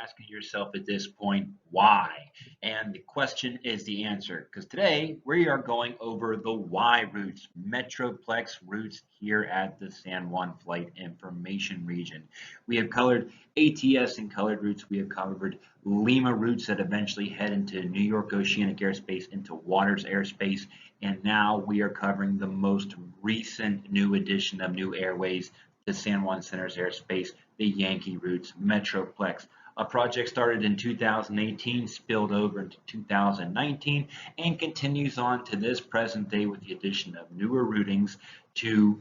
asking yourself at this point, why? And the question is the answer, because today we are going over the Y routes, Metroplex routes here at the San Juan Flight Information Region. We have colored ATS and colored routes. We have covered Lima routes that eventually head into New York Oceanic Airspace, into Waters Airspace, and now we are covering the most recent new addition of new airways, the San Juan Center's airspace, the Yankee routes, Metroplex. A project started in 2018, spilled over into 2019, and continues on to this present day with the addition of newer routings to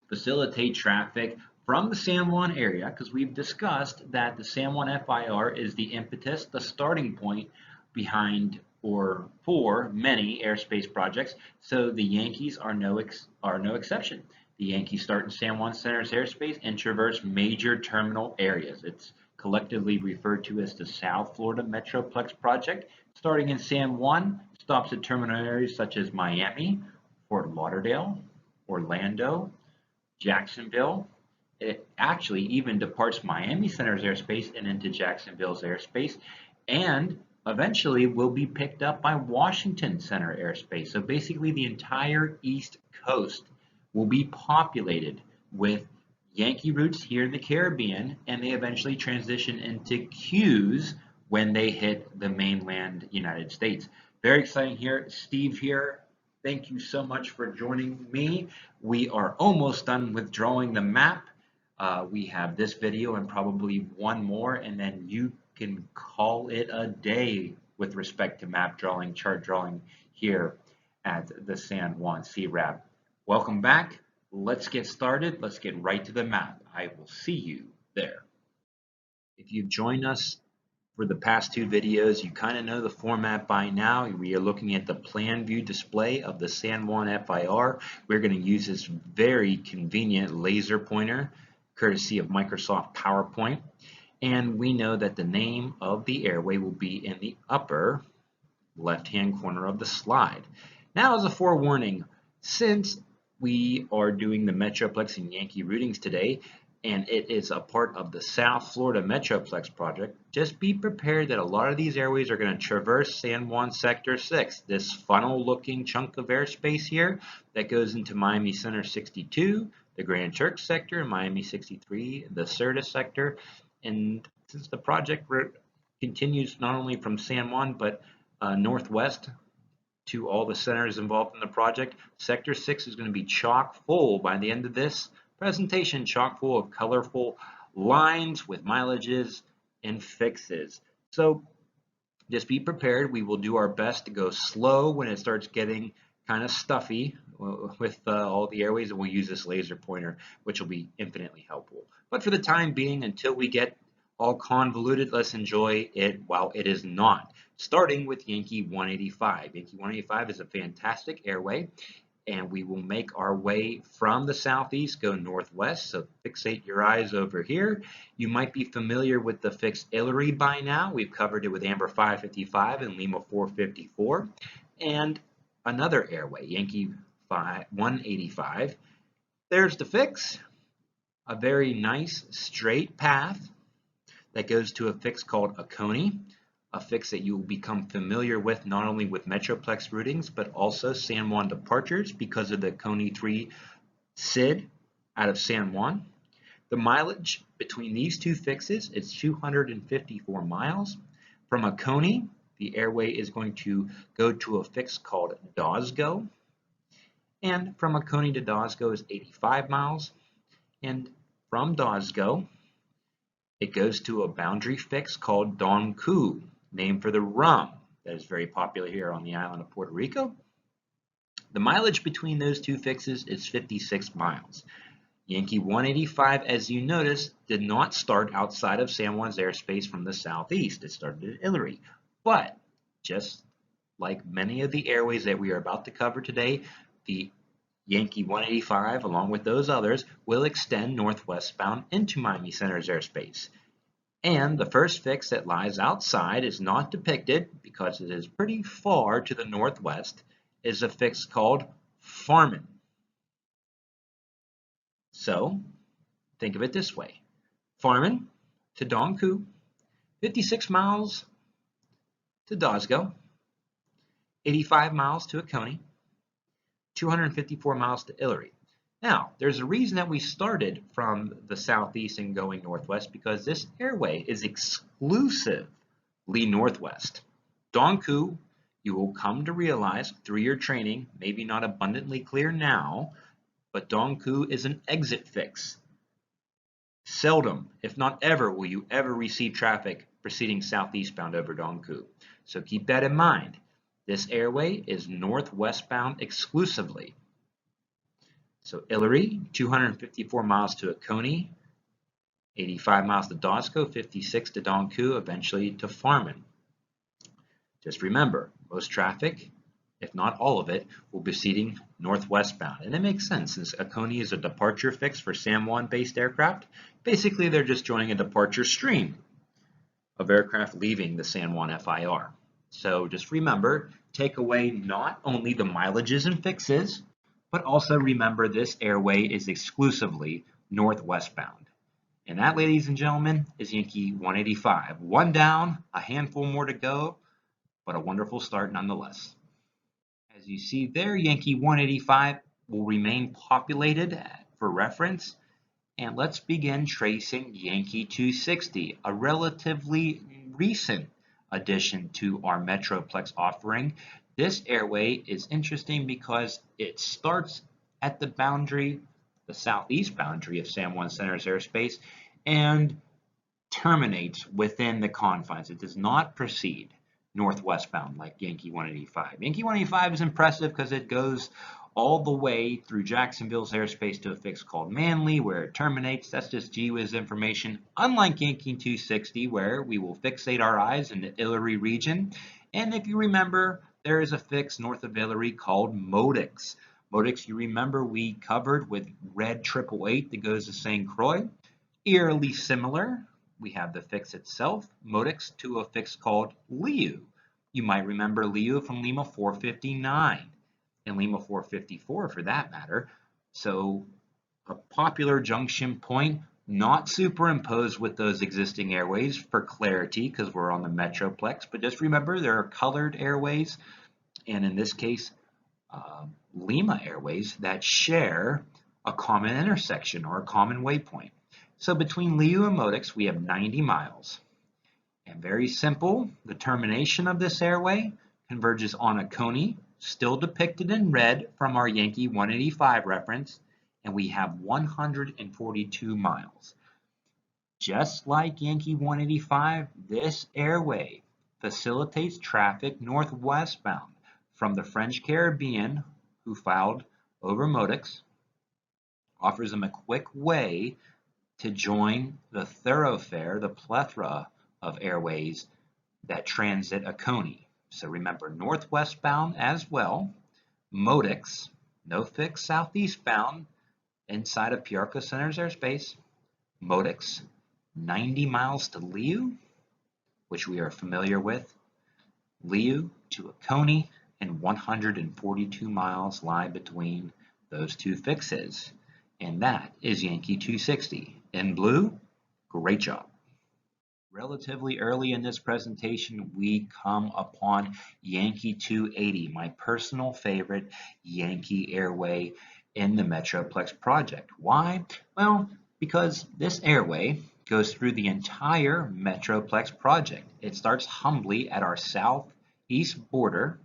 facilitate traffic from the San Juan area, because we've discussed that the San Juan FIR is the impetus, the starting point behind or for many airspace projects. So the Yankees are no exception. The Yankees start in San Juan Center's airspace and traverse major terminal areas. It's collectively referred to as the South Florida Metroplex project. Starting in San Juan, stops at terminal areas such as Miami, Fort Lauderdale, Orlando, Jacksonville. It actually even departs Miami Center's airspace and into Jacksonville's airspace, and eventually will be picked up by Washington Center airspace. So basically the entire East Coast will be populated with Yankee routes here in the Caribbean, and they eventually transition into Qs when they hit the mainland United States. Very exciting here. Steve here. Thank you so much for joining me. We are almost done with drawing the map. We have this video and probably one more, and then you can call it a day with respect to map drawing, chart drawing here at the San Juan CRAB. Welcome back. Let's get started. Let's get right to the map. I will see you there. If you've joined us for the past two videos, you kind of know the format by now. We are looking at the plan view display of the San Juan FIR. We're going to use this very convenient laser pointer, courtesy of Microsoft PowerPoint. And we know that the name of the airway will be in the upper left-hand corner of the slide. Now, as a forewarning, since we are doing the Metroplex and Yankee routings today, and it is a part of the South Florida Metroplex project, just be prepared that a lot of these airways are going to traverse San Juan Sector 6, this funnel-looking chunk of airspace here that goes into Miami Center 62, the Grand Turks sector, Miami 63, the Certus sector. And since the project continues not only from San Juan, but northwest to all the centers involved in the project, Sector 6 is going to be chock full by the end of this presentation, chock full of colorful lines with mileages and fixes. So just be prepared. We will do our best to go slow when it starts getting kind of stuffy with all the airways, and we'll use this laser pointer, which will be infinitely helpful. But for the time being, until we get all convoluted, let's enjoy it while it is not. Starting with Yankee 185. Yankee 185 is a fantastic airway, and we will make our way from the southeast, go northwest, so fixate your eyes over here. You might be familiar with the fixed Hillary by now. We've covered it with Amber 555 and Lima 454. And another airway, Yankee 185. There's the fix, a very nice straight path that goes to a fix called Oconee, a fix that you will become familiar with not only with Metroplex routings, but also San Juan departures because of the Oconee 3 SID out of San Juan. The mileage between these two fixes is 254 miles. From Oconee, the airway is going to go to a fix called Dosgo. And from Oconee to Dosgo is 85 miles. And from Dosgo, it goes to a boundary fix called Don Cu, named for the rum that is very popular here on the island of Puerto Rico. The mileage between those two fixes is 56 miles. Yankee 185, as you notice, did not start outside of San Juan's airspace from the southeast. It started at Hillary. But just like many of the airways that we are about to cover today, the Yankee 185, along with those others, will extend northwestbound into Miami Center's airspace. And the first fix that lies outside is not depicted because it is pretty far to the northwest, is a fix called Farman. So think of it this way. Farman to Don Cu, 56 miles to Dosgo, 85 miles to Oconee, 254 miles to Illery. Now, there's a reason that we started from the southeast and going northwest, because this airway is exclusively northwest. Donku, you will come to realize through your training, maybe not abundantly clear now, but Donku is an exit fix. Seldom, if not ever, will you ever receive traffic proceeding southeastbound over Donku. So keep that in mind. This airway is northwestbound exclusively. So Illery, 254 miles to Oconee, 85 miles to Dosco, 56 to Donku, eventually to Farman. Just remember, most traffic, if not all of it, will be proceeding northwestbound. And it makes sense since Oconee is a departure fix for San Juan-based aircraft. Basically, they're just joining a departure stream of aircraft leaving the San Juan FIR. So just remember, take away not only the mileages and fixes, but also remember this airway is exclusively northwestbound. And that, ladies and gentlemen, is Yankee 185. One down, a handful more to go, but a wonderful start nonetheless. As you see there, Yankee 185 will remain populated for reference. And let's begin tracing Yankee 260, a relatively recent addition to our Metroplex offering. This airway is interesting because it starts at the boundary, the southeast boundary of San Juan Center's airspace, and terminates within the confines. It does not proceed northwestbound like Yankee 185. Yankee 185 is impressive because it goes all the way through Jacksonville's airspace to a fix called Manly, where it terminates. That's just GWIZ information. Unlike Yankee 260, where we will fixate our eyes in the Illery region. And if you remember, there is a fix north of Illery called Modix. Modix, you remember we covered with red 888 that goes to St. Croix. Eerily similar, we have the fix itself, Modix, to a fix called Liu. You might remember Liu from Lima 459. And Lima 454 for that matter. So a popular junction point, not superimposed with those existing airways for clarity because we're on the Metroplex, but just remember there are colored airways, and in this case, Lima airways that share a common intersection or a common waypoint. So between Liu and Modix, we have 90 miles. And very simple, the termination of this airway converges on Oconee, still depicted in red from our Yankee 185 reference, and we have 142 miles. Just like Yankee 185, this airway facilitates traffic northwestbound from the French Caribbean, who filed over Modix, offers them a quick way to join the thoroughfare, the plethora of airways that transit Oconee. So remember, northwestbound as well, Modix, no fix southeastbound inside of Piarco Center's airspace, Modix, 90 miles to Liu, which we are familiar with, Liu to Oconee, and 142 miles lie between those two fixes. And that is Yankee 260. In blue, great job. Relatively early in this presentation, we come upon Yankee 280, my personal favorite Yankee airway in the Metroplex project. Why? Well, because this airway goes through the entire Metroplex project. It starts humbly at our southeast border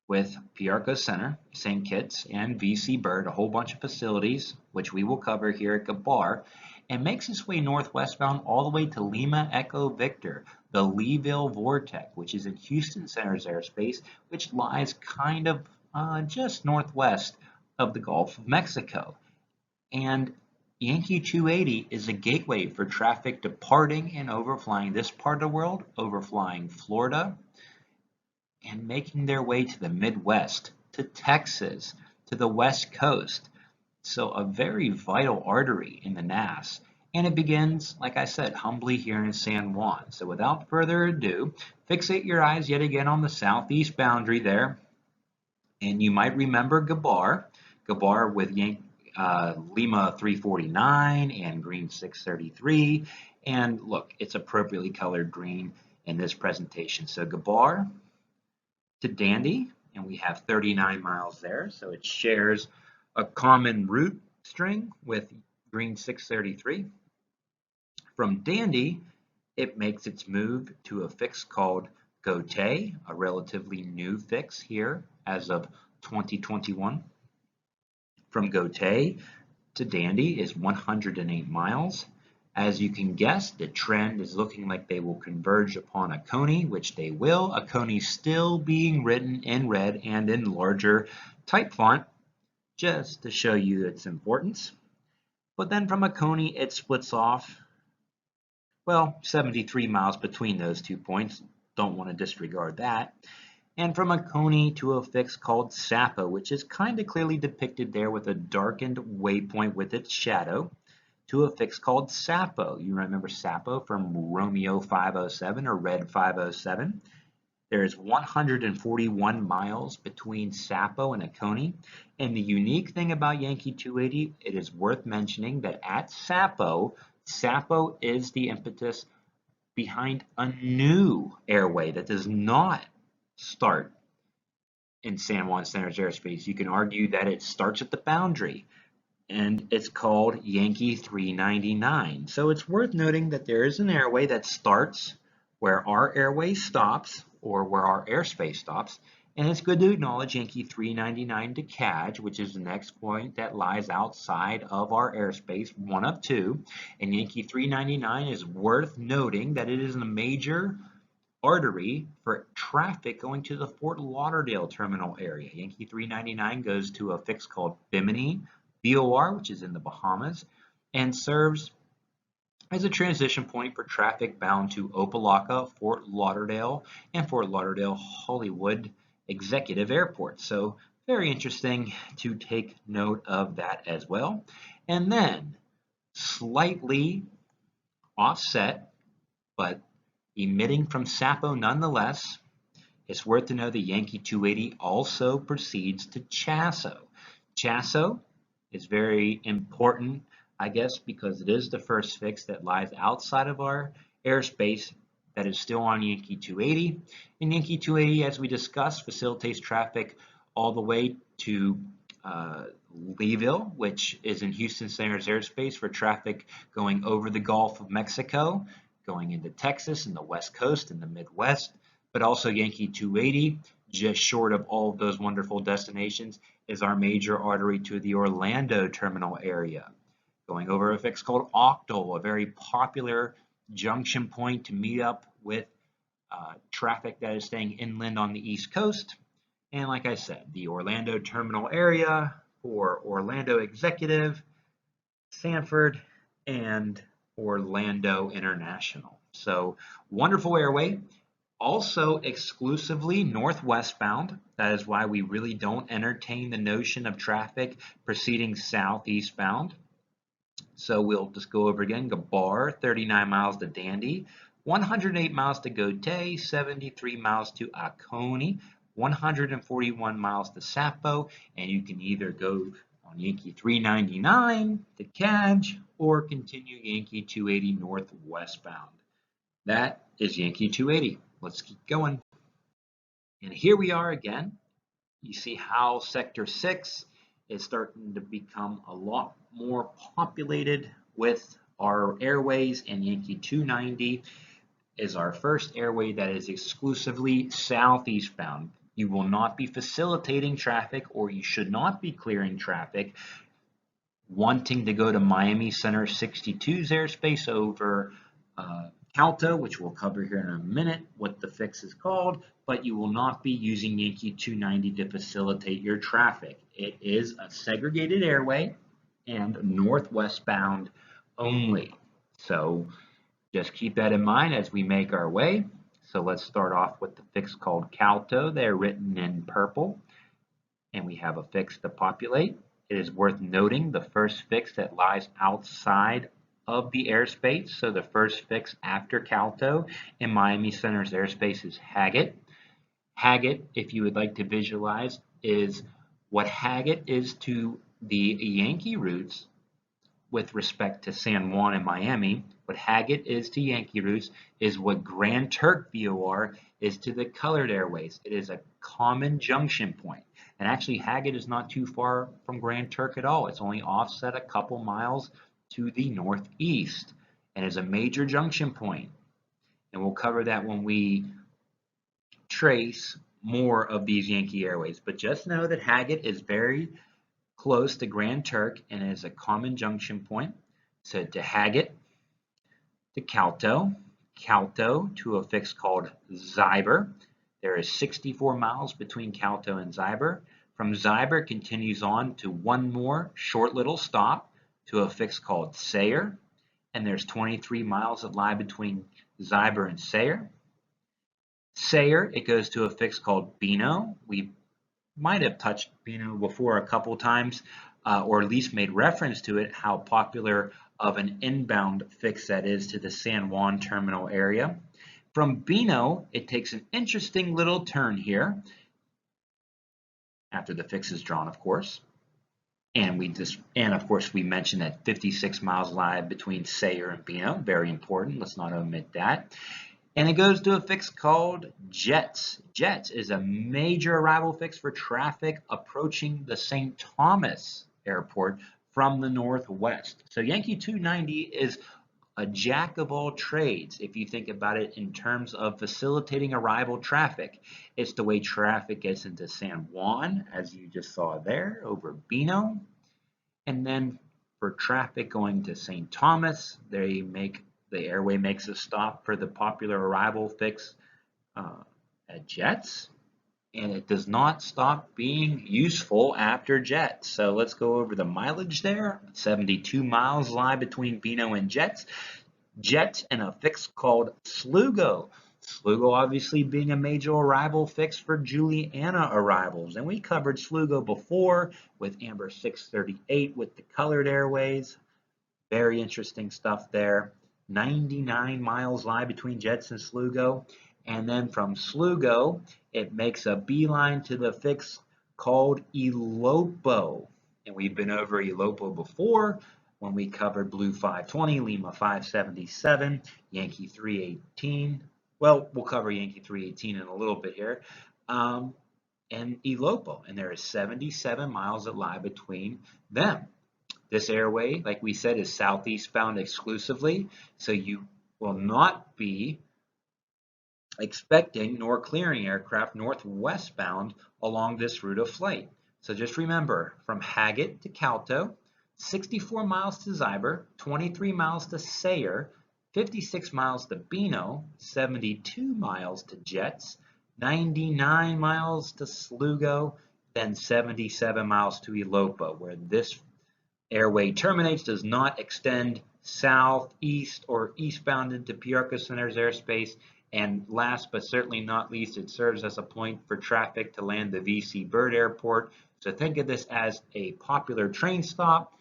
with Piarco Center, St. Kitts, and VC Bird, a whole bunch of facilities, which we will cover here at Gabar, and makes its way northwestbound all the way to Lima Echo Victor, the Leeville Vortex, which is in Houston Center's airspace, which lies kind of just northwest of the Gulf of Mexico. And Yankee 280 is a gateway for traffic departing and overflying this part of the world, overflying Florida, and making their way to the Midwest, to Texas, to the West Coast. So a very vital artery in the NAS. And it begins, like I said, humbly here in San Juan. So without further ado, fixate your eyes yet again on the southeast boundary there. And you might remember Gabar with Lima 349 and Green 633. And look, it's appropriately colored green in this presentation. So Gabar to Dande, and we have 39 miles there. So it shares a common route string with green 633. From Dande, it makes its move to a fix called Gotay, a relatively new fix here as of 2021. From Gotay to Dande is 108 miles. As you can guess, the trend is looking like they will converge upon Oconee, which they will. Oconee still being written in red and in larger type font, just to show you its importance. But then from Oconee, it splits off, well, 73 miles between those 2 points. Don't want to disregard that. And from Oconee to a fix called Sapo, which is kind of clearly depicted there with a darkened waypoint with its shadow, to a fix called Sapo. You remember Sapo from Romeo 507 or Red 507. There's 141 miles between Sapo and Oconee. And the unique thing about Yankee 280, it is worth mentioning that at Sapo, Sapo is the impetus behind a new airway that does not start in San Juan Center's airspace. You can argue that it starts at the boundary, and it's called Yankee 399. So it's worth noting that there is an airway that starts where our airway stops, or where our airspace stops, and it's good to acknowledge Yankee 399 to Caj, which is the next point that lies outside of our airspace, one of two, and Yankee 399 is worth noting that it is a major artery for traffic going to the Fort Lauderdale terminal area. Yankee 399 goes to a fix called Bimini, BOR, which is in the Bahamas, and serves as a transition point for traffic bound to Opa-locka, Fort Lauderdale, and Fort Lauderdale Hollywood Executive Airport. So very interesting to take note of that as well. And then slightly offset, but emitting from Sapo nonetheless, it's worth to know the Yankee 280 also proceeds to Chasso. Chasso is very important, I guess, because it is the first fix that lies outside of our airspace that is still on Yankee 280. And Yankee 280, as we discussed, facilitates traffic all the way to Leeville, which is in Houston Center's airspace for traffic going over the Gulf of Mexico, going into Texas and the West Coast and the Midwest, but also Yankee 280, just short of all of those wonderful destinations, is our major artery to the Orlando terminal area. Going over a fix called Octal, a very popular junction point to meet up with traffic that is staying inland on the East Coast. And like I said, the Orlando terminal area for Orlando Executive, Sanford, and Orlando International. So wonderful airway. Also exclusively northwestbound. That is why we really don't entertain the notion of traffic proceeding southeastbound. So we'll just go over again. Gabar, 39 miles to Dande, 108 miles to Gotay, 73 miles to Oconee, 141 miles to Sapo, and you can either go on Yankee 399 to Caj or continue Yankee 280 northwestbound. That is Yankee 280. Let's keep going. And here we are again. You see how Sector 6 is starting to become a lot more populated with our airways, and Yankee 290 is our first airway that is exclusively southeastbound. You will not be facilitating traffic, or you should not be clearing traffic wanting to go to Miami Center 62's airspace over Calto, which we'll cover here in a minute what the fix is called, but you will not be using Yankee 290 to facilitate your traffic. It is a segregated airway and northwestbound only. So just keep that in mind as we make our way. So let's start off with the fix called Calto. They're written in purple, and we have a fix to populate. It is worth noting the first fix that lies outside of the airspace. So the first fix after Calto in Miami Center's airspace is Haggett. Haggett, if you would like to visualize, is what Haggett is to the Yankee routes, with respect to San Juan and Miami, what Haggett is to Yankee routes is what Grand Turk VOR is to the colored airways. It is a common junction point. And actually, Haggett is not too far from Grand Turk at all. It's only offset a couple miles to the northeast and is a major junction point. And we'll cover that when we trace more of these Yankee airways. But just know that Haggett is very close to Grand Turk and is a common junction point. So to Haggett, to Calto, Calto to a fix called Zyber. There is 64 miles between Calto and Zyber. From Zyber continues on to one more short little stop to a fix called Sayre. And there's 23 miles that lie between Zyber and Sayre. Sayre, it goes to a fix called Bino. We might have touched Bino before a couple times, or at least made reference to it, how popular of an inbound fix that is to the San Juan terminal area. From Bino, it takes an interesting little turn here, after the fix is drawn, of course. And of course, we mentioned that 56 miles lie between Sayre and Bino. Very important. Let's not omit that. And it goes to a fix called Jets. Jets is a major arrival fix for traffic approaching the St. Thomas Airport from the northwest. So Yankee 290 is a jack of all trades if you think about it in terms of facilitating arrival traffic. It's the way traffic gets into San Juan, as you just saw there, over Bino. And then for traffic going to St. Thomas, the airway makes a stop for the popular arrival fix at Jets, and it does not stop being useful after Jets. So let's go over the mileage there. 72 miles lie between Bino and Jets. Jets and a fix called Slugo. Slugo obviously being a major arrival fix for Juliana arrivals. And we covered Slugo before with Amber 638 with the colored airways. Very interesting stuff there. 99 miles lie between Jets and Slugo. And then from Slugo, it makes a beeline to the fix called Ilopo. And we've been over Ilopo before when we covered Blue 520, Lima 577, Yankee 318. Well, we'll cover Yankee 318 in a little bit here. And Ilopo. And there is 77 miles that lie between them. This airway, like we said, is southeast bound exclusively, so you will not be expecting nor clearing aircraft northwest bound along this route of flight. So just remember, from Haggett to Calto, 64 miles to Zyber, 23 miles to Sayre, 56 miles to Bino, 72 miles to Jets, 99 miles to Slugo, then 77 miles to Ilopo, where this airway terminates, does not extend south, east, or eastbound into Piarco Center's airspace. And last but certainly not least, it serves as a point for traffic to land the VC Bird Airport. So think of this as a popular train stop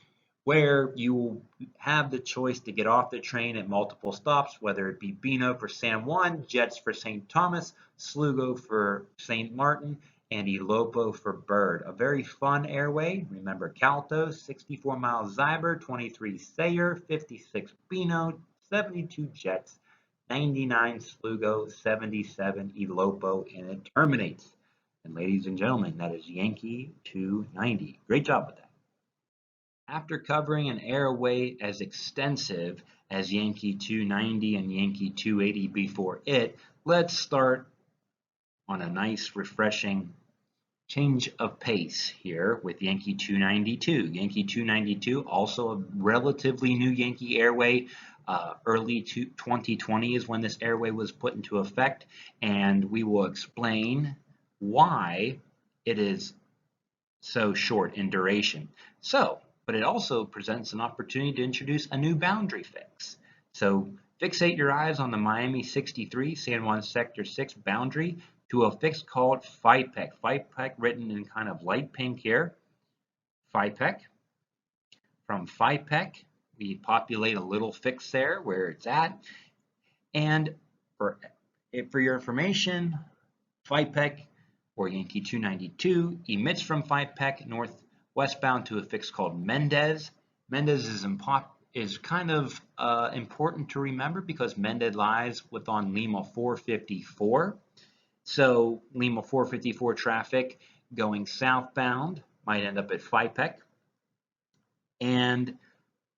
where you will have the choice to get off the train at multiple stops, whether it be Bino for San Juan, Jets for St. Thomas, Slugo for St. Martin, and Ilopo for Bird. A very fun airway. Remember Calto, 64 miles Zyber, 23 Sayre, 56 Bino, 72 Jets, 99 Slugo, 77 Ilopo, and it terminates. And ladies and gentlemen, that is Yankee 290. Great job with that. After covering an airway as extensive as Yankee 290 and Yankee 280 before it, let's start on a nice, refreshing change of pace here with Yankee 292. Yankee 292, also a relatively new Yankee airway. Early 2020 is when this airway was put into effect, and we will explain why it is so short in duration. But it also presents an opportunity to introduce a new boundary fix. So fixate your eyes on the Miami 63 San Juan Sector 6 boundary to a fix called FIPEC. FIPEC written in kind of light pink here. FIPEC. From FIPEC, we populate a little fix there where it's at. And for your information, FIPEC, or Yankee 292, emits from FIPEC northwestbound to a fix called Mendez. Mendez is kind of important to remember because Mendez lies within Lima 454. So Lima 454 traffic going southbound might end up at FIPEC. And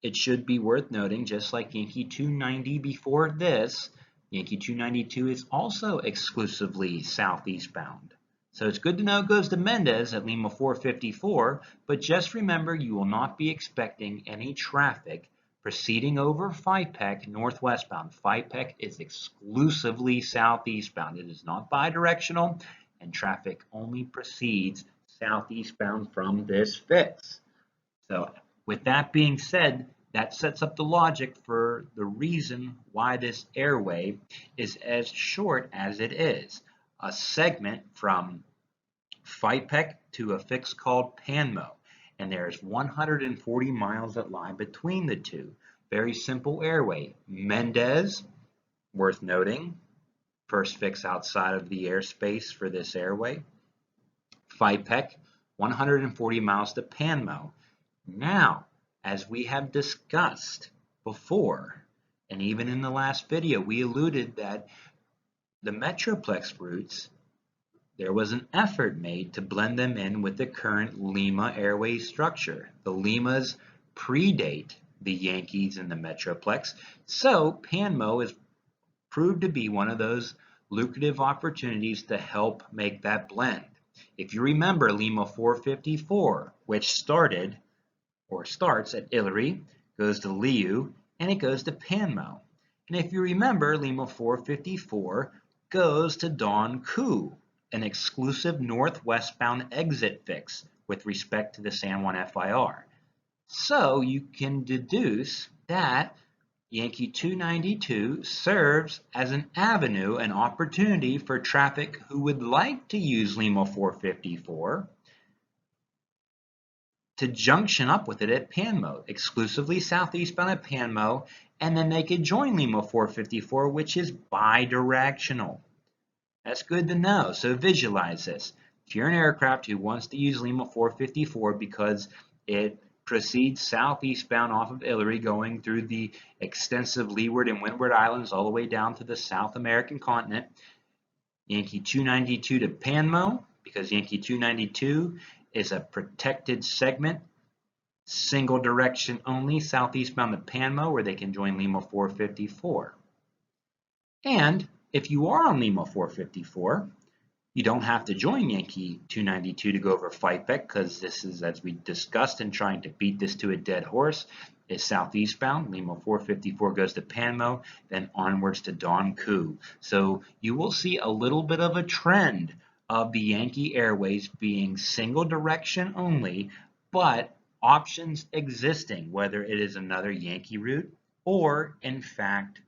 it should be worth noting, just like Yankee 290 before this, Yankee 292 is also exclusively southeastbound. So it's good to know it goes to Mendez at Lima 454, but just remember you will not be expecting any traffic proceeding over FIPEC northwestbound. FIPEC is exclusively southeastbound. It is not bidirectional, and traffic only proceeds southeastbound from this fix. So with that being said, that sets up the logic for the reason why this airway is as short as it is. A segment from FIPEC to a fix called Panmo, and there's 140 miles that lie between the two. Very simple airway. Mendez, worth noting, first fix outside of the airspace for this airway. FIPEC, 140 miles to Panmo. Now, as we have discussed before, and even in the last video, we alluded that the Metroplex routes, there was an effort made to blend them in with the current Lima airway structure. The Limas predate the Yankees and the Metroplex, so Panmo is proved to be one of those lucrative opportunities to help make that blend. If you remember Lima 454, which starts at Hillary, goes to Liu, and it goes to Panmo. And if you remember, Lima 454 goes to DANDE, an exclusive northwestbound exit fix with respect to the San Juan FIR. So you can deduce that Yankee 292 serves as an avenue, an opportunity for traffic who would like to use Lima 454 to junction up with it at Panmo, exclusively southeastbound at Panmo, and then they could join Lima 454, which is bidirectional. That's good to know, so visualize this. If you're an aircraft who wants to use Lima 454 because it proceeds southeastbound off of Hillary, going through the extensive Leeward and Windward Islands all the way down to the South American continent, Yankee 292 to Panmo, because Yankee 292 is a protected segment, single direction only, southeastbound to Panmo, where they can join Lima 454. And if you are on Lima 454, you don't have to join Yankee 292 to go over FIPEC, because this is, as we discussed in trying to beat this to a dead horse, is southeastbound. Lima 454 goes to Panmo, then onwards to DANDE. So you will see a little bit of a trend of the Yankee Airways being single direction only, but options existing, whether it is another Yankee route or, in fact,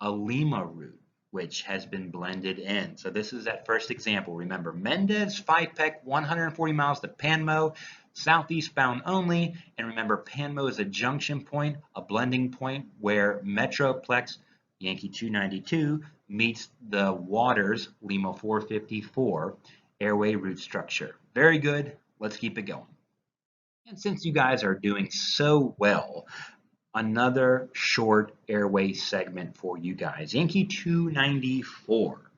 a Lima route, which has been blended in. So this is that first example. Remember, Mendez, FIPEC, 140 miles to Panmo, southeastbound only. And remember, Panmo is a junction point, a blending point where Metroplex, Yankee 292, meets the Waters, Lima 454 airway route structure. Very good. Let's keep it going. And since you guys are doing so well, another short airway segment for you guys. Yankee 294.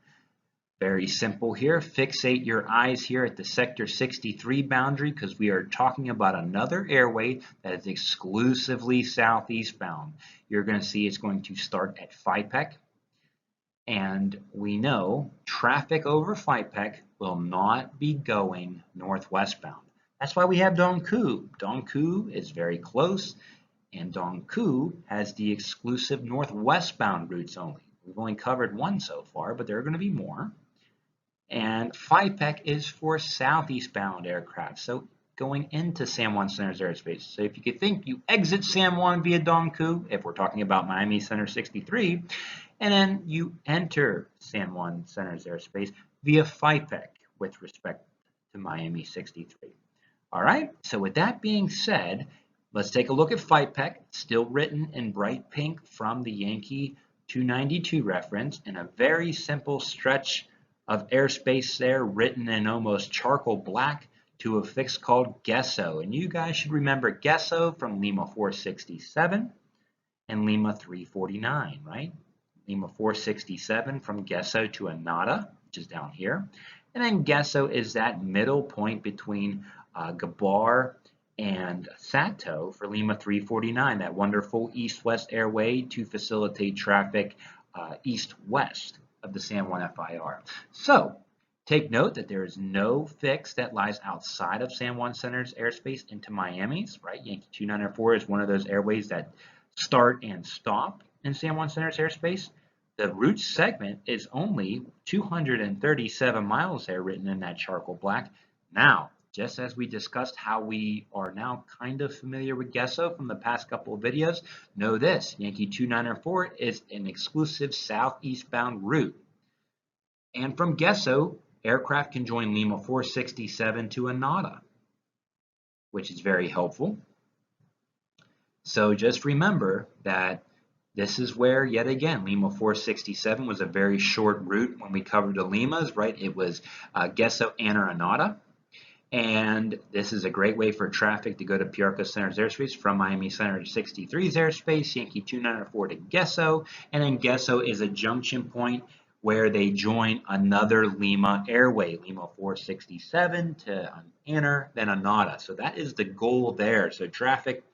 Very simple here. Fixate your eyes here at the Sector 63 boundary, because we are talking about another airway that is exclusively southeastbound. You're going to see it's going to start at FIPEC. And we know traffic over FIPEC will not be going northwestbound. That's why we have DANDE. DANDE is very close, and DANDE has the exclusive northwestbound routes only. We've only covered one so far, but there are going to be more. And FIPEC is for southeastbound aircraft, so going into San Juan Center's airspace. So if you could think, you exit San Juan via DANDE, if we're talking about Miami Center 63, and then you enter San Juan Center's airspace via FIPEC with respect to Miami 63. All right, so with that being said, let's take a look at FIPEC, still written in bright pink from the Yankee 292 reference, and a very simple stretch of airspace there written in almost charcoal black to a fix called GESO. And you guys should remember GESO from Lima 467 and Lima 349, right? Lima 467 from GESO to Anata, which is down here. And then GESO is that middle point between Gabar and Sato for Lima 349, that wonderful east-west airway to facilitate traffic east-west of the San Juan FIR. So take note that there is no fix that lies outside of San Juan Center's airspace into Miami's, right? Yankee 294 is one of those airways that start and stop in San Juan Center's airspace. The route segment is only 237 miles there, written in that charcoal black. Now, just as we discussed how we are now kind of familiar with GESO from the past couple of videos, know this: Yankee 294 is an exclusive southeastbound route. And from GESO, aircraft can join Lima 467 to Anata, which is very helpful. So just remember that this is where, yet again, Lima 467 was a very short route when we covered the Limas, right? It was GESO and Anata. And this is a great way for traffic to go to Piarco Center's airspace from Miami Center to 63's airspace, Yankee 294 to GESO. And then GESO is a junction point where they join another Lima airway, Lima 467 to enter, then Anata. So that is the goal there. So traffic,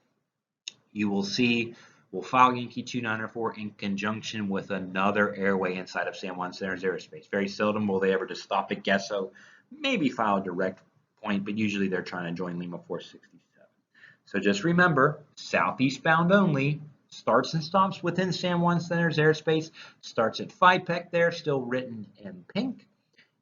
you will see, will follow Yankee 294 in conjunction with another airway inside of San Juan Center's airspace. Very seldom will they ever just stop at GESO, maybe follow a direct point, but usually they're trying to join Lima 467. So just remember, southeastbound only, starts and stops within San Juan Center's airspace, starts at FIPEC there, still written in pink,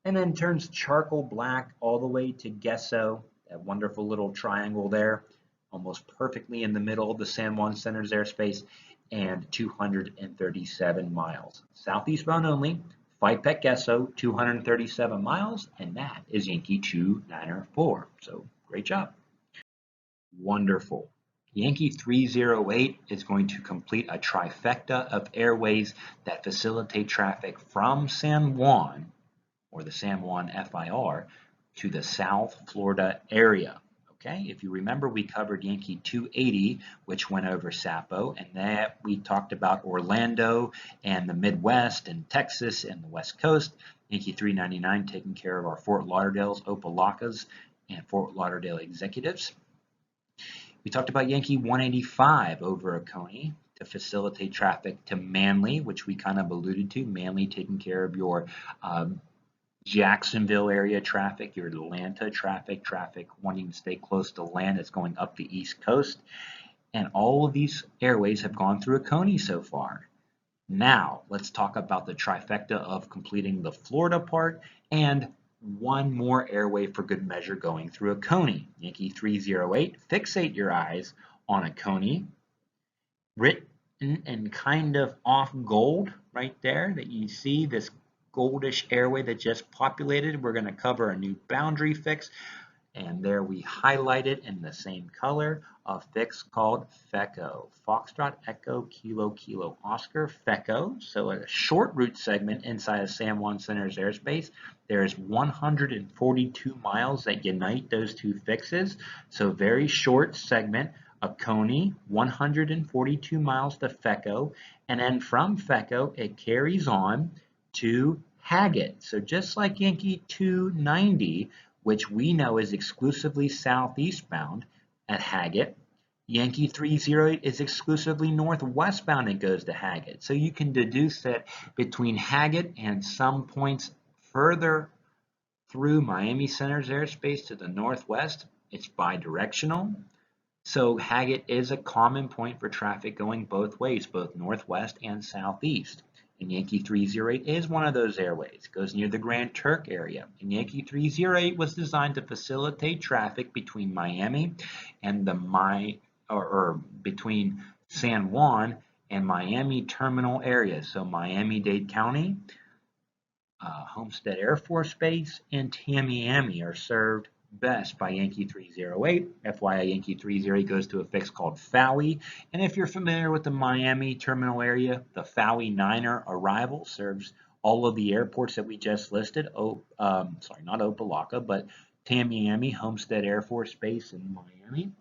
and then turns charcoal black all the way to GESO, that wonderful little triangle there, almost perfectly in the middle of the San Juan Center's airspace, and 237 miles. Southeastbound only, FIPEC GESO, 237 miles, and that is Yankee 294. So great job. Wonderful. Yankee 308 is going to complete a trifecta of airways that facilitate traffic from San Juan, or the San Juan FIR, to the South Florida area. Okay, if you remember, we covered Yankee 280, which went over Sapo, and that we talked about Orlando and the Midwest and Texas and the West Coast. Yankee 399 taking care of our Fort Lauderdale's, Opalakas, and Fort Lauderdale executives. We talked about Yankee 185 over Oconee to facilitate traffic to Manly, which we kind of alluded to. Manly taking care of your Jacksonville area traffic, your Atlanta traffic wanting to stay close to land that's going up the East Coast. And all of these airways have gone through Oconee so far. Now, let's talk about the trifecta of completing the Florida part and one more airway for good measure going through Oconee. Yankee 308, fixate your eyes on Oconee, written in kind of off gold right there that you see this goldish airway that just populated. We're going to cover a new boundary fix, and there we highlight it in the same color, a fix called FECO, Foxtrot Echo Kilo Kilo Oscar FECO. So a short route segment inside of San Juan Center's airspace. There's 142 miles that unite those two fixes. So very short segment, Oconee, 142 miles to FECO, and then from FECO it carries on to Haggett. So just like Yankee 290, which we know is exclusively southeastbound at Haggett, Yankee 308 is exclusively northwestbound and goes to Haggett. So you can deduce that between Haggett and some points further through Miami Center's airspace to the northwest, it's bidirectional. So Haggett is a common point for traffic going both ways, both northwest and southeast. And Yankee 308 is one of those airways. It goes near the Grand Turk area. And Yankee 308 was designed to facilitate traffic between Miami and between San Juan and Miami terminal areas. So Miami-Dade County, Homestead Air Force Base, and Tamiami are served best by Yankee 308. FYI, Yankee 308 goes to a fix called FOWI. And if you're familiar with the Miami terminal area, the FOWI Niner arrival serves all of the airports that we just listed. Sorry, not Opelika, but Tamiami Homestead Air Force Base in Miami,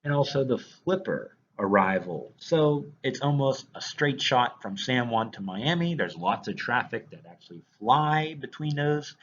and also the Flipper arrival. So it's almost a straight shot from San Juan to Miami. There's lots of traffic that actually fly between those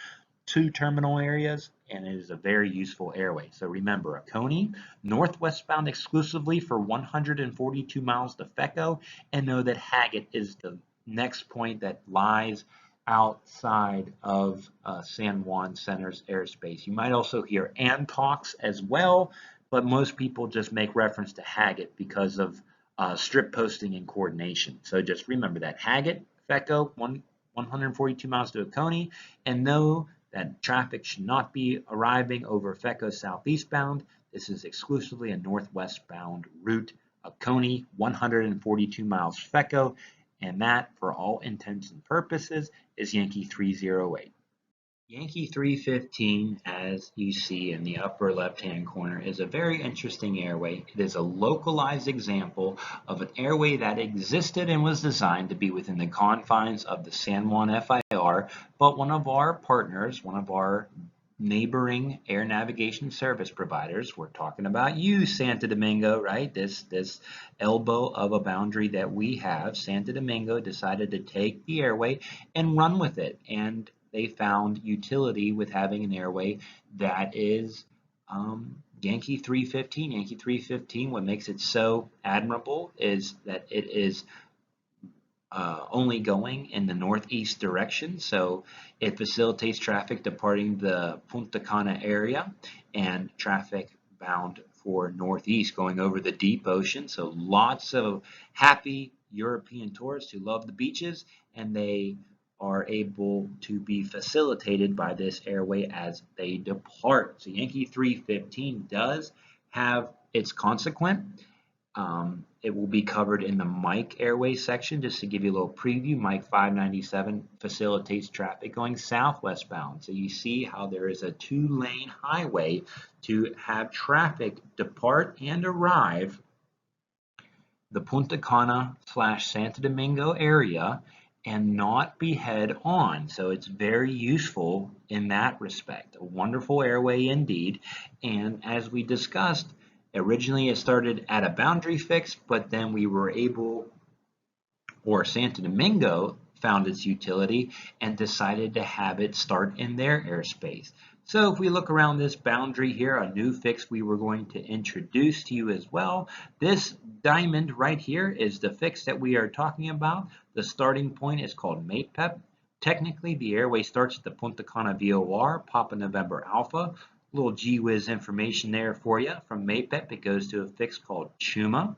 two terminal areas, and it is a very useful airway. So remember, Oconee, northwestbound exclusively for 142 miles to FECO, and know that Haggett is the next point that lies outside of San Juan Center's airspace. You might also hear Antox as well, but most people just make reference to Haggett because of strip posting and coordination. So just remember that Haggett, FECO, 142 miles to Oconee, and know that traffic should not be arriving over FECO southeastbound. This is exclusively a northwestbound route. Oconee, 142 miles FECO, and that, for all intents and purposes, is Yankee 308. Yankee 315, as you see in the upper left-hand corner, is a very interesting airway. It is a localized example of an airway that existed and was designed to be within the confines of the San Juan FIR, but one of our partners, one of our neighboring air navigation service providers, we're talking about you, Santo Domingo, right? This elbow of a boundary that we have, Santo Domingo decided to take the airway and run with it, and they found utility with having an airway that is Yankee 315. Yankee 315, what makes it so admirable is that it is only going in the northeast direction, so it facilitates traffic departing the Punta Cana area and traffic bound for northeast going over the deep ocean. So lots of happy European tourists who love the beaches, and they are able to be facilitated by this airway as they depart. So Yankee 315 does have its consequent. It will be covered in the Mike Airway section. Just to give you a little preview, Mike 597 facilitates traffic going southwestbound. So you see how there is a two-lane highway to have traffic depart and arrive the Punta Cana / Santo Domingo area and not be head on. So it's very useful in that respect. A wonderful airway indeed. And as we discussed, originally it started at a boundary fix, but then we were able, or Santo Domingo found its utility and decided to have it start in their airspace. So if we look around this boundary here, a new fix we were going to introduce to you as well. This diamond right here is the fix that we are talking about. The starting point is called MAPEP. Technically, the airway starts at the Punta Cana VOR, Papa November Alpha. Little gee whiz information there for you. From MAPEP, it goes to a fix called Chuma.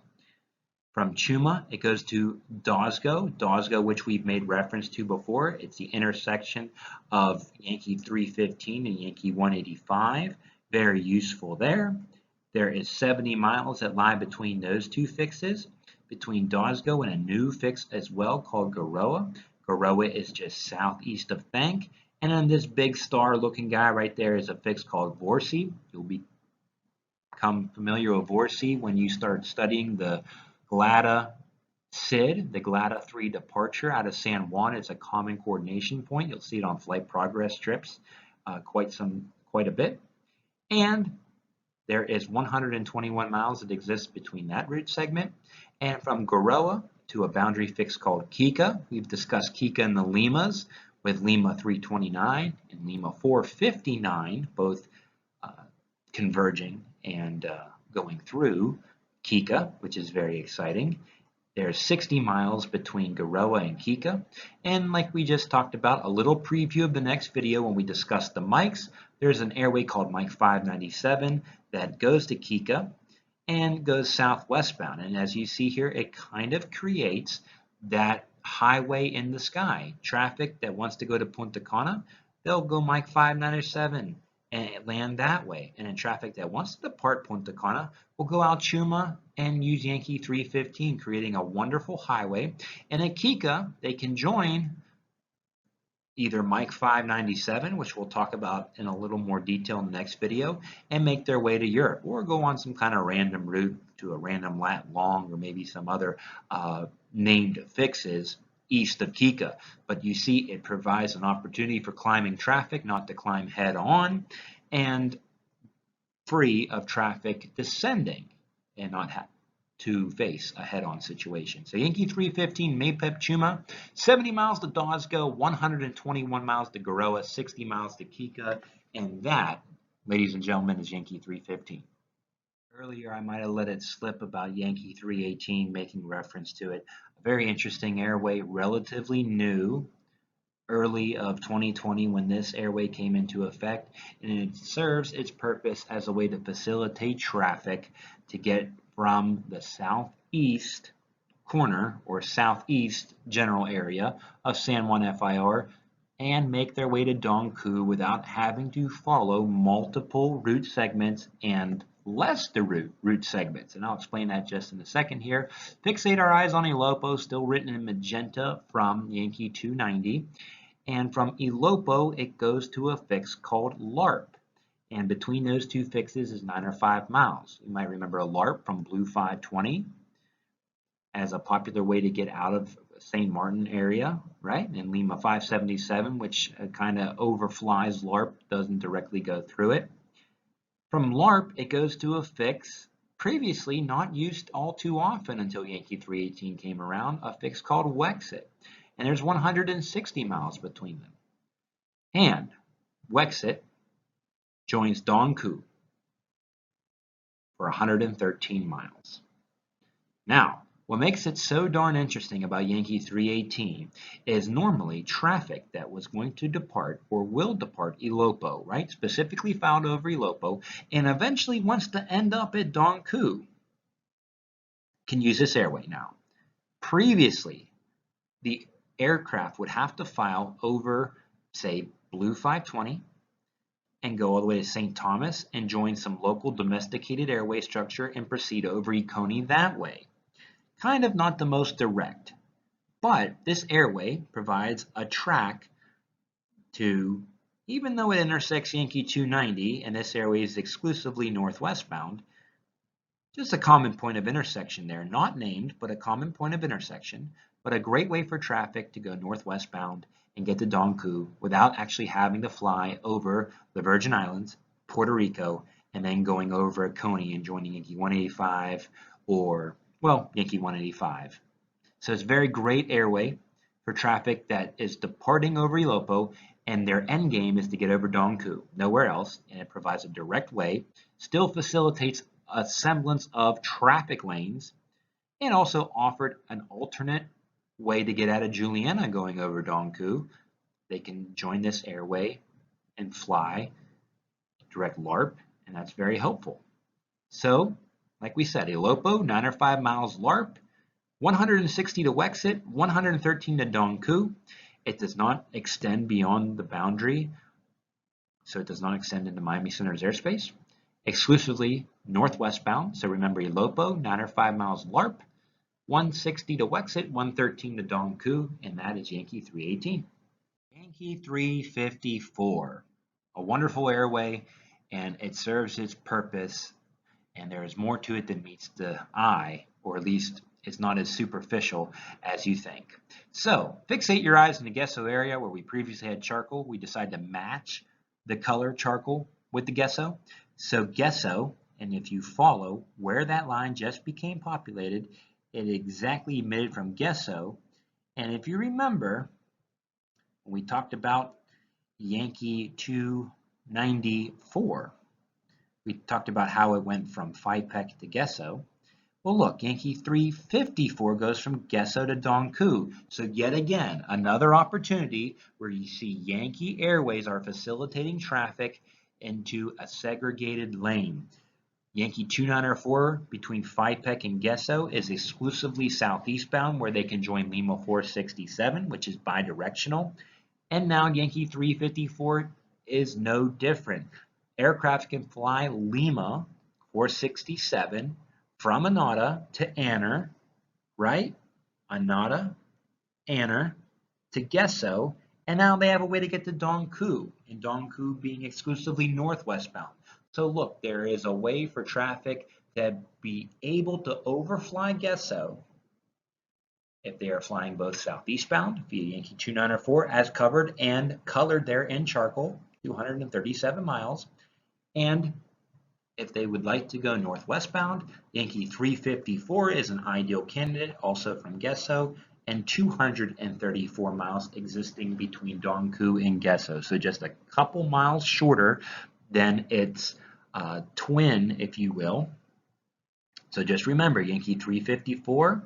From Chuma, it goes to Dosgo, which we've made reference to before. It's the intersection of Yankee 315 and Yankee 185. Very useful there. There is 70 miles that lie between those two fixes, between Dosgo and a new fix as well called Garoa. Garoa is just southeast of Thank. And then this big star-looking guy right there is a fix called Vorsi. You'll become familiar with Vorsi when you start studying the GLADA SID, the GLADA 3 departure out of San Juan. It's a common coordination point. You'll see it on flight progress trips quite a bit. And there is 121 miles that exists between that route segment. And from Garoa to a boundary fix called Kika. We've discussed Kika in the Limas with Lima 329 and Lima 459, both converging and going through Kika, which is very exciting. There's 60 miles between Garoa and Kika. And like we just talked about, a little preview of the next video when we discuss the Mikes, there's an airway called Mike 597 that goes to Kika and goes southwestbound. And as you see here, it kind of creates that highway in the sky. Traffic that wants to go to Punta Cana, they'll go Mike 597 and land that way. And in traffic that wants to depart Punta Cana will go out Chuma and use Yankee 315, creating a wonderful highway. And at Kika, they can join either Mike 597, which we'll talk about in a little more detail in the next video, and make their way to Europe, or go on some kind of random route to a random lat long or maybe some other named fixes east of Kika. But you see, it provides an opportunity for climbing traffic, not to climb head on. And free of traffic descending and not have to face a head-on situation. So Yankee 315 Maypep Chuma, 70 miles to Dosgo, 121 miles to Garoa, 60 miles to Kika, and that, ladies and gentlemen, is Yankee 315. Earlier, I might have let it slip about Yankee 318, making reference to it. A very interesting airway, relatively new, early of 2020 when this airway came into effect, and it serves its purpose as a way to facilitate traffic to get from the southeast corner or southeast general area of San Juan FIR and make their way to Dongku without having to follow multiple route segments and less the route segments. And I'll explain that just in a second here. Fixate our eyes on Ilopo, still written in magenta from Yankee 290. And from Ilopo, it goes to a fix called LARP. And between those two fixes is 9 or 5 miles. You might remember a LARP from Blue 520 as a popular way to get out of St. Martin area, right? And Lima 577, which kind of overflies LARP, doesn't directly go through it. From LARP, it goes to a fix previously not used all too often until Yankee 318 came around, a fix called Wexit. And there's 160 miles between them. And Wexit joins Dongku for 113 miles. Now, what makes it so darn interesting about Yankee 318 is normally traffic that was going to depart or will depart Ilopo, right? Specifically found over Ilopo, and eventually wants to end up at Dongku, can use this airway now. Previously, the aircraft would have to file over, say, Blue 520 and go all the way to St. Thomas and join some local domesticated airway structure and proceed over Econi that way. Kind of not the most direct, but this airway provides a track to, even though it intersects Yankee 290 and this airway is exclusively northwest bound, just a common point of intersection there, not named, but a common point of intersection, but a great way for traffic to go northwest bound and get to Dongku without actually having to fly over the Virgin Islands, Puerto Rico, and then going over Coney and joining Yankee 185 or, well, Yankee 185. So it's a very great airway for traffic that is departing over Ilopo, and their end game is to get over Dongku, nowhere else, and it provides a direct way, still facilitates a semblance of traffic lanes, and also offered an alternate way to get out of Juliana going over Dongku. They can join this airway and fly direct LARP, and that's very helpful. So, like we said, Ilopo, 9 or 5 miles LARP, 160 to Wexit, 113 to Dongku. It does not extend beyond the boundary, so it does not extend into Miami Center's airspace. Exclusively northwest bound, so remember Ilopo, 9 or 5 miles LARP, 160 to Wexit, 113 to Dongku, and that is Yankee 318. Yankee 354, a wonderful airway, and it serves its purpose, and there is more to it than meets the eye, or at least it's not as superficial as you think. So, fixate your eyes in the gesso area where we previously had charcoal. We decided to match the color charcoal with the gesso. So gesso, and if you follow where that line just became populated, it exactly emitted from gesso. And if you remember, when we talked about Yankee 294, we talked about how it went from FIPEC to gesso. Well, look, Yankee 354 goes from gesso to Dongku. So yet again, another opportunity where you see Yankee Airways are facilitating traffic into a segregated lane. Yankee 294 between FIPEC and gesso is exclusively southeast bound, where they can join Lima 467, which is bidirectional. And now Yankee 354 is no different. Aircraft can fly Lima 467 from Anata to Anner, right? Anata, Anner to gesso, and now they have a way to get to Dongku, and Dongku being exclusively northwest bound. So look, there is a way for traffic to be able to overfly gesso if they are flying both southeast bound via Yankee 294 as covered and colored there in charcoal, 237 miles, and If they would like to go northwestbound, Yankee 354 is an ideal candidate, also from Gesso, and 234 miles existing between Dongku and Gesso. So just a couple miles shorter than its twin, if you will. So just remember, Yankee 354,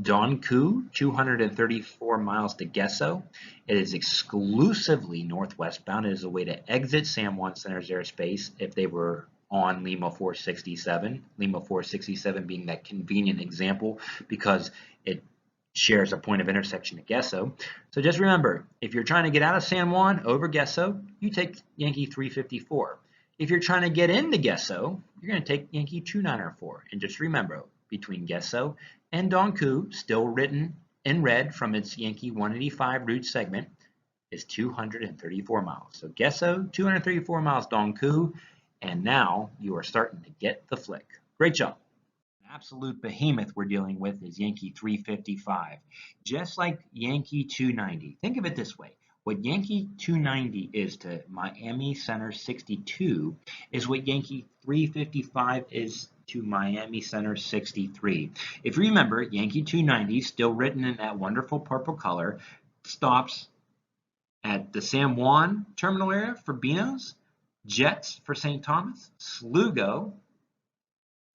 Dongku, 234 miles to Gesso. It is exclusively northwestbound. It is a way to exit San Juan Center's airspace if they were on Lima 467. Lima 467 being that convenient example because it shares a point of intersection at Gesso. So just remember, if you're trying to get out of San Juan over Gesso, you take Yankee 354. If you're trying to get into Gesso, you're going to take Yankee 294. And just remember, between Gesso and Dongku, still written in red from its Yankee 185 route segment, is 234 miles. So Gesso, 234 miles Dongku, and now you are starting to get the flick. Great job. An absolute behemoth we're dealing with is Yankee 355. Just like Yankee 290. Think of it this way. What Yankee 290 is to Miami Center 62 is what Yankee 355 is to Miami Center 63. If you remember, Yankee 290, still written in that wonderful purple color, stops at the San Juan terminal area for Beano's, Jets for St. Thomas, Slugo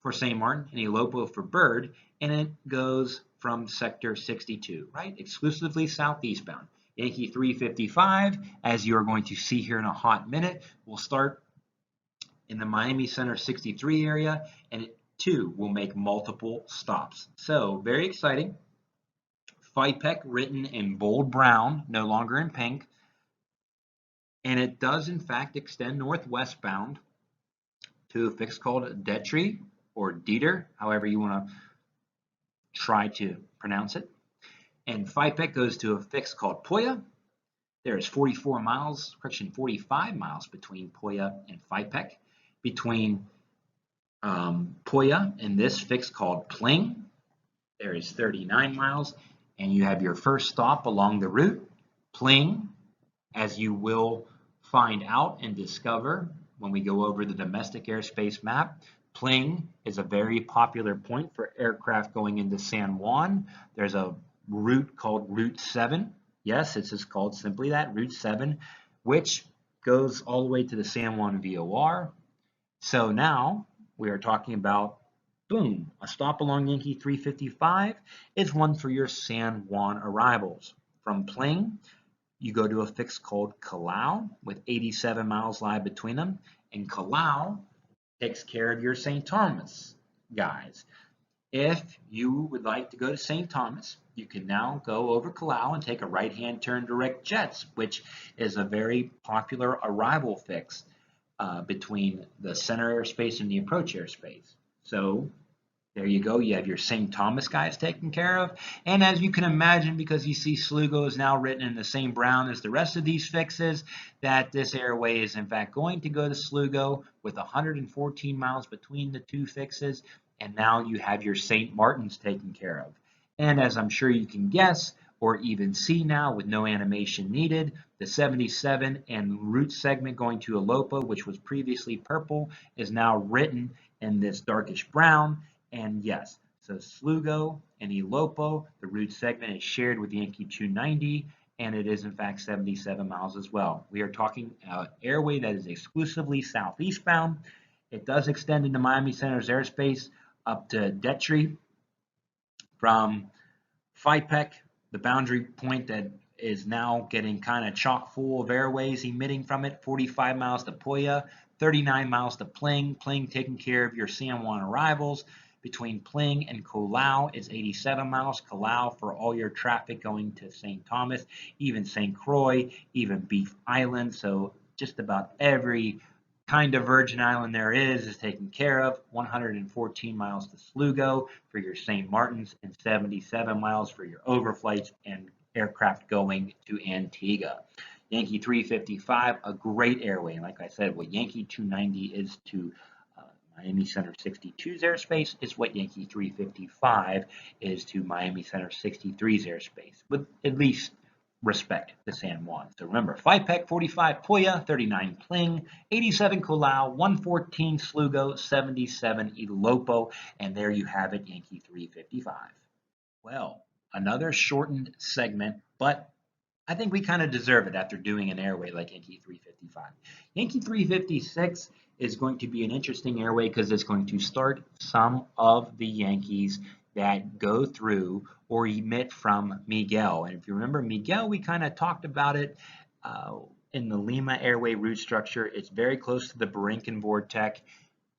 for St. Martin, and Elopo for Bird, and it goes from Sector 62, right? Exclusively southeastbound. Yankee 355, as you are going to see here in a hot minute, will start in the Miami Center 63 area, and it too will make multiple stops. So very exciting. FIPEC written in bold brown, no longer in pink, and it does in fact extend northwestbound to a fix called Detri or Dieter, however you want to try to pronounce it. And FIPEC goes to a fix called Poya. There is 45 miles between Poya and FIPEC. Between Poya and this fix called Pling, there is 39 miles, and you have your first stop along the route. Pling, as you will find out and discover when we go over the domestic airspace map, Pling is a very popular point for aircraft going into San Juan. There's a route called Route 7. Yes, it's just called simply that, Route 7, which goes all the way to the San Juan VOR. So now we are talking about, boom, a stop along Yankee 355 is one for your San Juan arrivals. From Pling, you go to a fix called Callao with 87 miles lie between them, and Callao takes care of your St. Thomas guys. If you would like to go to St. Thomas, you can now go over Callao and take a right-hand turn direct Jets, which is a very popular arrival fix between the center airspace and the approach airspace. So there you go. You have your St. Thomas guys taken care of. And as you can imagine, because you see Slugo is now written in the same brown as the rest of these fixes, that this airway is in fact going to go to Slugo with 114 miles between the two fixes. And now you have your St. Martin's taken care of. And as I'm sure you can guess, or even see now with no animation needed, the 77 and route segment going to Elopo, which was previously purple, is now written in this darkish brown. And yes, so Slugo and Elopo, the route segment is shared with Yankee 290, and it is in fact 77 miles as well. We are talking airway that is exclusively southeastbound. It does extend into Miami Center's airspace up to Detri. From FIPEC, the boundary point that is now getting kind of chock full of airways emitting from it, 45 miles to Poya, 39 miles to Pling. Pling taking care of your San Juan arrivals. Between Pling and Callao is 87 miles. Callao for all your traffic going to St. Thomas, even St. Croix, even Beef Island. So just about every kind of Virgin Island there is taken care of. 114 miles to Slugo for your St. Martin's and 77 miles for your overflights and aircraft going to Antigua. Yankee 355, a great airway. And like I said, what Yankee 290 is to Miami Center 62's airspace is what Yankee 355 is to Miami Center 63's airspace, with at least respect to San Juan. So remember, 5 Peck, 45 Poya, 39 Pling, 87 Colau, 114 Slugo, 77 Ilopo, and there you have it, Yankee 355. Well, another shortened segment, but I think we kind of deserve it after doing an airway like Yankee 355. Yankee 356 is going to be an interesting airway because it's going to start some of the Yankees that go through or emit from Miguel. And if you remember Miguel, we kind of talked about it in the Lima airway route structure. It's very close to the Borinquen vortex,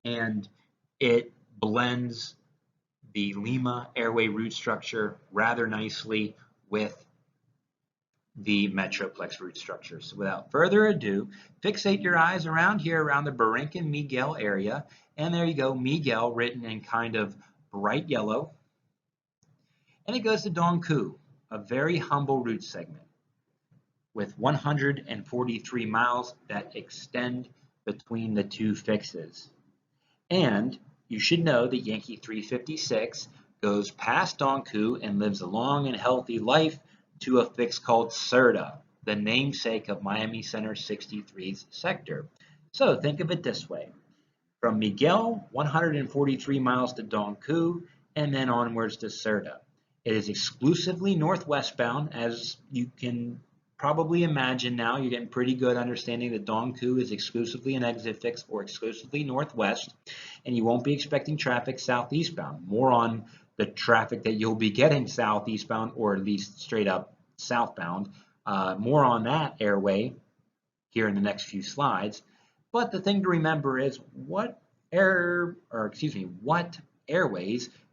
and it blends the Lima airway route structure rather nicely with the Metroplex route structure. So without further ado, fixate your eyes around here around the Borinquen Miguel area. And there you go, Miguel written in kind of bright yellow. And it goes to Donku, a very humble route segment with 143 miles that extend between the two fixes. And you should know that Yankee 356 goes past Donku and lives a long and healthy life to a fix called Serta, the namesake of Miami Center 63's sector. So think of it this way. From Miguel, 143 miles to Donku, and then onwards to Serta. It is exclusively northwestbound, as you can probably imagine now. You're getting pretty good understanding that Donku is exclusively an exit fix or exclusively northwest, and you won't be expecting traffic southeastbound. More on the traffic that you'll be getting southeastbound, or at least straight up southbound. More on that airway here in the next few slides. But the thing to remember is what airways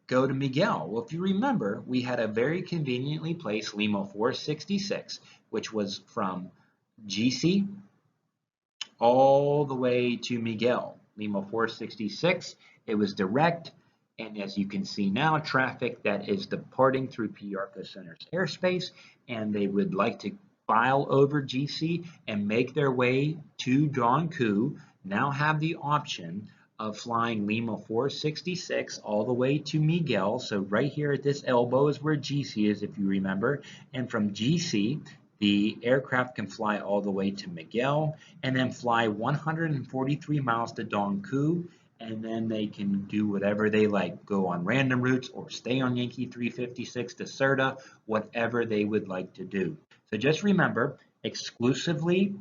go to Miguel. Well, if you remember, we had a very conveniently placed Lima 466, which was from GC all the way to Miguel. Lima 466, it was direct, and as you can see now, traffic that is departing through Piarco Center's airspace, and they would like to file over GC and make their way to Donku, now have the option of flying Lima 466 all the way to Miguel. So right here at this elbow is where GC is, if you remember. And from GC, the aircraft can fly all the way to Miguel and then fly 143 miles to Donku. And then they can do whatever they like, go on random routes or stay on Yankee 356 to Serta, whatever they would like to do. So just remember, exclusively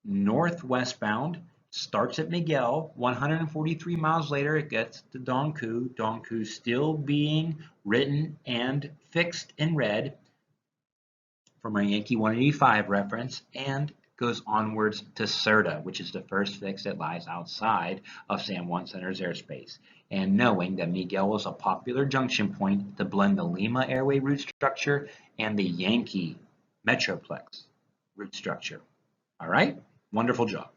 northwestbound, starts at Miguel, 143 miles later it gets to Donku, Donku still being written and fixed in red from our Yankee 185 reference, and goes onwards to Serta, which is the first fix that lies outside of San Juan Center's airspace. And knowing that Miguel is a popular junction point to blend the Lima airway route structure and the Yankee Metroplex route structure. All right, wonderful job.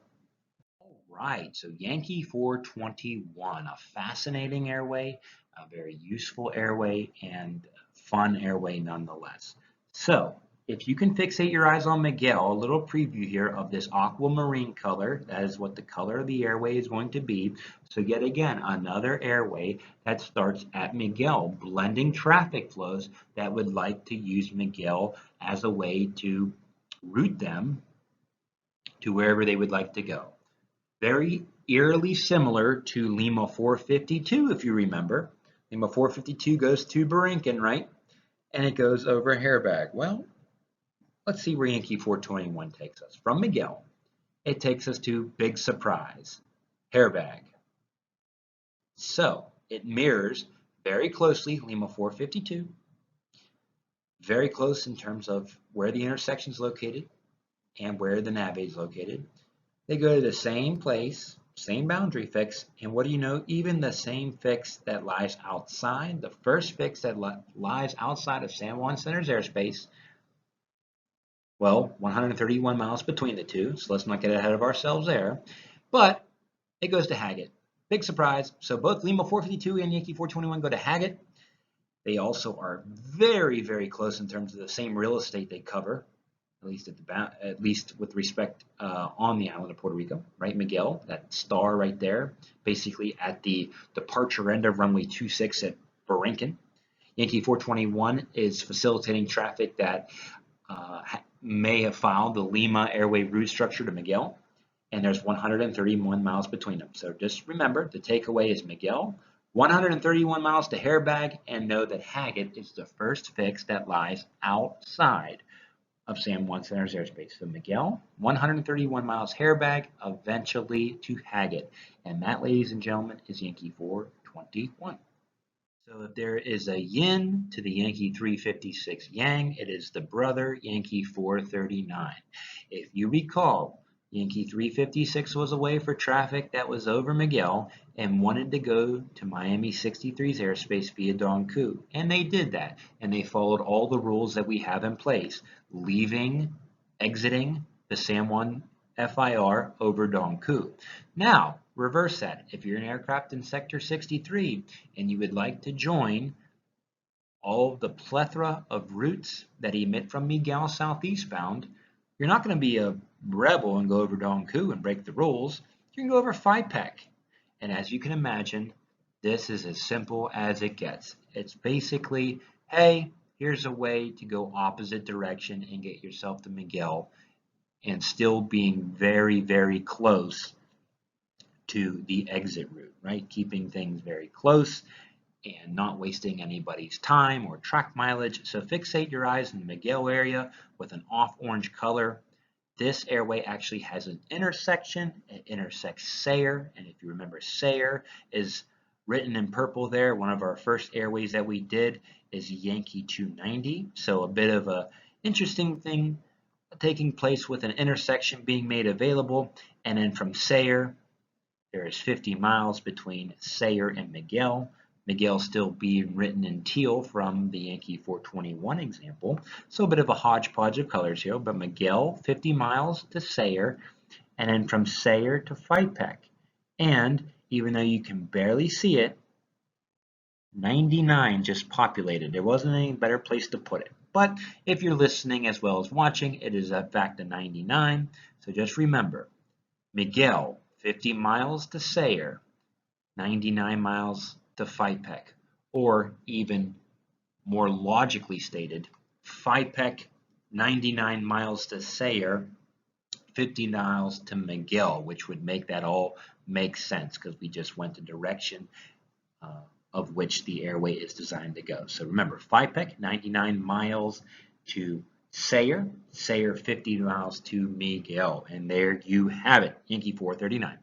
All right, so Yankee 421, a fascinating airway, a very useful airway, and fun airway nonetheless. So if you can fixate your eyes on Miguel, a little preview here of this aquamarine color, that is what the color of the airway is going to be. So yet again, another airway that starts at Miguel, blending traffic flows that would like to use Miguel as a way to route them to wherever they would like to go. Very eerily similar to Lima 452, if you remember. Lima 452 goes to Borinquen, right? And it goes over Hairbag. Well, let's see where Yankee 421 takes us. From Miguel, it takes us to Big Surprise, Hairbag. So it mirrors very closely Lima 452, very close in terms of where the intersection is located and where the nav is located. They go to the same place, same boundary fix, and what do you know, even the same fix that lies outside, the first fix that lies outside of San Juan Center's airspace, well, 131 miles between the two, so let's not get ahead of ourselves there, but it goes to Haggett. Big surprise. So both Lima 452 and Yankee 421 go to Haggett. They also are very, very close in terms of the same real estate they cover, at least with respect on the island of Puerto Rico, right? Miguel, that star right there, basically at the departure end of runway 26 at Borinquen. Yankee 421 is facilitating traffic that may have filed the Lima airway route structure to Miguel, and there's 131 miles between them. So just remember, the takeaway is Miguel, 131 miles to Hairbag, and know that Haggett is the first fix that lies outside of San Juan Center's airspace. So Miguel, 131 miles Hairbag, eventually to Haggett. And that, ladies and gentlemen, is Yankee 421. So if there is a yin to the Yankee 356 yang, it is the brother Yankee 439. If you recall, Yankee 356 was away for traffic that was over Miguel and wanted to go to Miami 63's airspace via Donku. And they did that. And they followed all the rules that we have in place, exiting the San Juan FIR over Donku. Now, reverse that. If you're an aircraft in Sector 63 and you would like to join all of the plethora of routes that emit from Miguel southeastbound, you're not going to be a rebel and go over Donku and break the rules. You can go over FIPEC. And as you can imagine, this is as simple as it gets. It's basically, hey, here's a way to go opposite direction and get yourself to Miguel and still being very, very close to the exit route, right? Keeping things very close and not wasting anybody's time or track mileage. So fixate your eyes in the Miguel area with an off orange color. This airway actually has an intersection. It intersects Sayre, and if you remember, Sayre is written in purple there. One of our first airways that we did is Yankee 290. So a bit of a interesting thing taking place with an intersection being made available. And then from Sayre, there is 50 miles between Sayre and Miguel. Miguel still being written in teal from the Yankee 421 example. So a bit of a hodgepodge of colors here, but Miguel, 50 miles to Sayre, and then from Sayre to FIPEC. And even though you can barely see it, 99 just populated. There wasn't any better place to put it. But if you're listening as well as watching, it is in fact a 99. So just remember, Miguel, 50 miles to Sayre, 99 miles to FIPEC, or even more logically stated, FIPEC, 99 miles to Sayre, 50 miles to Miguel, which would make that all make sense because we just went the direction of which the airway is designed to go. So remember, FIPEC, 99 miles to Sayre, Sayre 50 miles to Miguel, and there you have it, Yankee 439.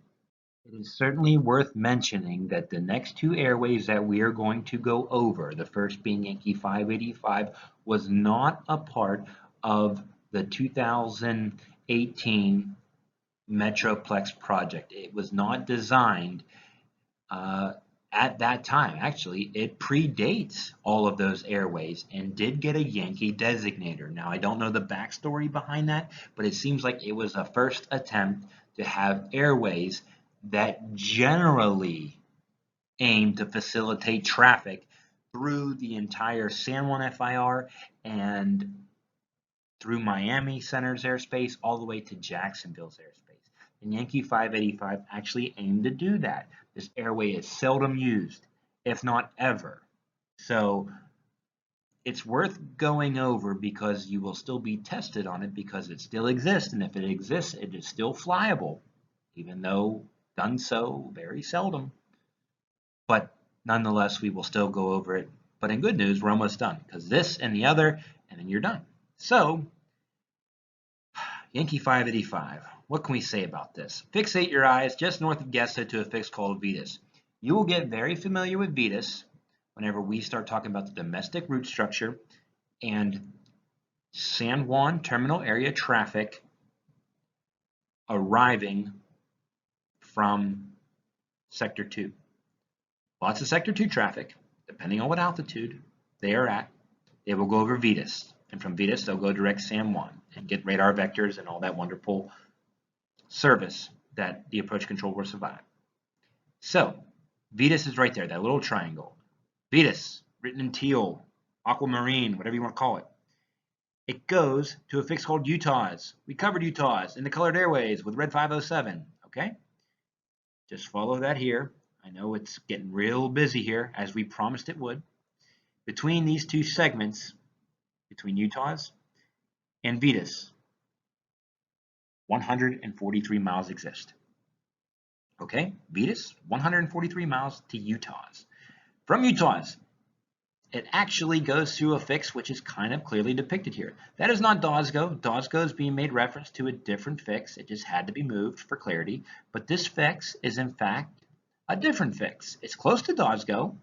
It is certainly worth mentioning that the next two airways that we are going to go over, the first being Yankee 585, was not a part of the 2018 Metroplex project. It was not designed at that time. Actually, it predates all of those airways and did get a Yankee designator. Now, I don't know the backstory behind that, but it seems like it was a first attempt to have airways that generally aim to facilitate traffic through the entire San Juan FIR and through Miami Center's airspace all the way to Jacksonville's airspace. And Yankee 585 actually aimed to do that. This airway is seldom used, if not ever. So it's worth going over because you will still be tested on it because it still exists. And if it exists, it is still flyable, even though done so very seldom. But nonetheless, we will still go over it. But in good news, we're almost done because this and the other, and then you're done. So Yankee 585. What can we say about this? Fixate your eyes just north of Gesta to a fix called Vetus. You will get very familiar with Vetus whenever we start talking about the domestic route structure and San Juan terminal area traffic arriving from Sector 2. Lots of Sector 2 traffic, depending on what altitude they are at, they will go over Vetus. And from Vetus, they'll go direct San Juan and get radar vectors and all that wonderful service that the approach control will survive. So Vetus is right there, that little triangle. Vetus, written in teal, aquamarine, whatever you want to call it. It goes to a fix called Utah's. We covered Utah's in the colored airways with red 507, okay? Just follow that here. I know it's getting real busy here, as we promised it would. Between these two segments, between Utah's and Vetus, 143 miles exist. Okay, Vetus, 143 miles to Utah's. From Utah's, it actually goes through a fix which is kind of clearly depicted here. That is not Dosgo. Dosgo is being made reference to a different fix. It just had to be moved for clarity. But this fix is in fact a different fix. It's close to Dosgo.